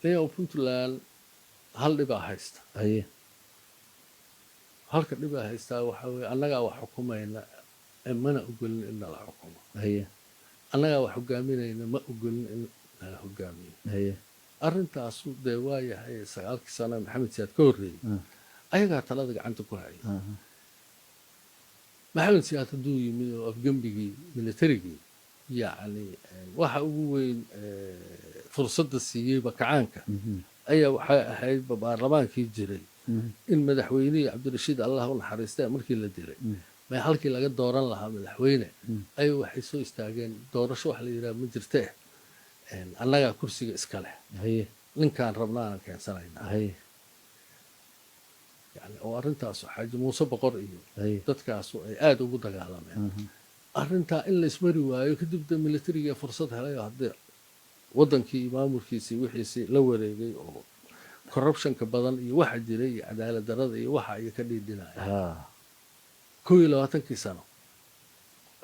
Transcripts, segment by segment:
ليه Puntland hal dhibaa haysta haye halka dhibaa haystaa waxa weeye annagaa wax xukumayna mana ogolin in la xukumo haye annagaa wax hogaaminayna ma ogolin in la hogaamiyo haye arrintaasu dee waa yahay 9 sano maxamed siyaad ka horreeyey ayagaa talada gacanta ku hayay maxamed siyaad hadduu yimid oo afgembigii militarigii yacni waxa ugu weyn fursadda siiyeyba kacaanka ayaa waxay ahayd baarlamaankii jiray in madaxweynihii cabdirashiid allah u naxariistay markii la dilay may halkii laga dooran lahaa madaxweyne ayuu waxay soo istaageen doorasho wax la yidhaha ma jirtee annagaa kursiga iska leh haye ninkaan rabnaanan keensanaynaa haye yani oo arrintaasu xaaji muuse boqor iyo haye dadkaasu ay aada ugu dagaalameen arrintaa in la ismari waayo kadib de militariga fursad helay oo haddii waddankii maamulkiisii wixiisii la wareegay oo corruptionka badan iyo waxa jiray iyo cadaalad darrada iyo waxa ay ka dhiidhinaya 21 sano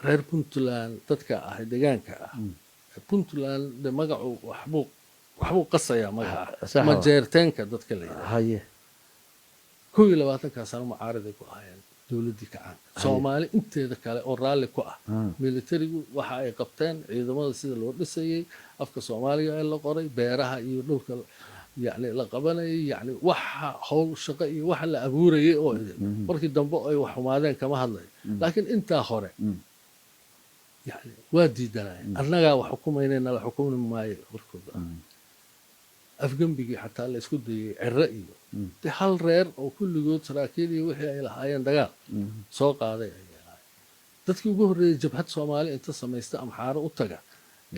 reer Puntland dadka ah deegaanka ah Puntland de magacu waxbuu qasayaa magaca ma jeerteenka dadka leeyahay haye 21 sano mucaarada ku ahaayeen dawladdii kacaanka Soomaali inteeda kale oo raalli ku ah militarigu waxa ay qabteen ciidamada sida loo dhisayay afka Soomaaliga ee la qoray beeraha iyo dhulka يعني لقبناي يعني وح هو شقي وح لا أبوري أو مركي دنبو أي وحمادين كما هذا لكن أنت آخره يعني وادي دناي أنا وحكومين أنا الحكومة ما يركض أفجم بيجي حتى اللي يسكت الرأي تحل رير أو كل جود سراكيلي وحي إلى هاي دجال سوق هذا تذكر جهر جبهة صومالي أنت سميست أمحار وتجا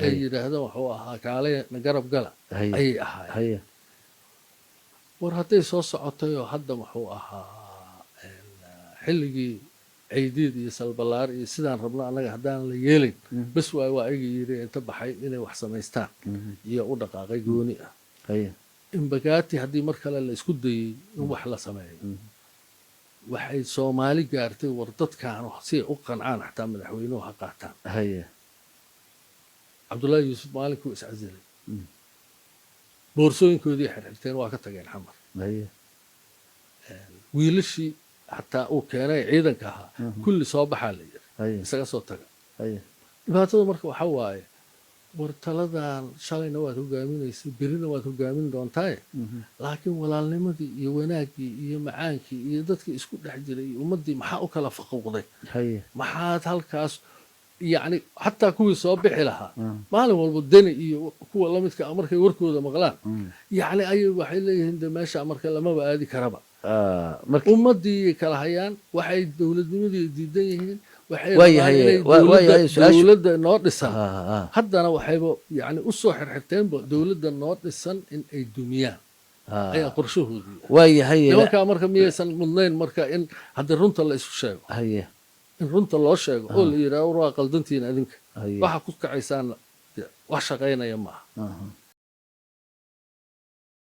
أي هذا وحوا هكالي نجرب قلا أي هاي war hadday soo socotay oo hadda wuxuu ahaa xilligii ciidiid iyo salbalaar iyo sidaan rabno anaga haddaan la yeelin bas waa ayaga yiri inta baxay inay wax samaystaan iyo u dhaqaaqay gooni ah in bagaati haddii mar kale la isku dayay in wax la sameeyo waxay Soomaali gaartay war dadkaan si u qancaan xataa madaxweynuhu ha qaataan Cabdullaahi Yuusuf maalinku iscazilay boorsooyinkoodii xirxirteen waa ka tageen xamar wiilashii xataa uu keenay ciidanka ahaa kulli soo baxaa la yiri isaga soo taga dhibaatada marka waxa waaye war taladan shalayna waad hogaaminaysay berina waad hogaamin doontaa laakiin walaalnimadii iyo wanaaggii iyo macaankii iyo dadkii isku dhex jiray iyo ummaddii maxaa u kala faqowday maxaad halkaas يعني حتى كوي صباح لها ما له والبدني كوا الله متك أمريكا وركوا ذا مغلان يعني أي واحد اللي هند ماشى أمريكا لما بقى هذه كهرباء ومدي كلاهيان واحد دولة دي دين واحد دولة النور السن حتى أنا واحد يعني أصحر حتى دولة النور السن إن الدنيا أي قرشوه هي لما كان أمريكا 100 سنة منين مركا إن هذا الرنت الله يسوي هي in runta loo sheego oo la yiraahdo waa qaldantiin adinka waxa ku kacaysaan wax shaqeynaya ma aha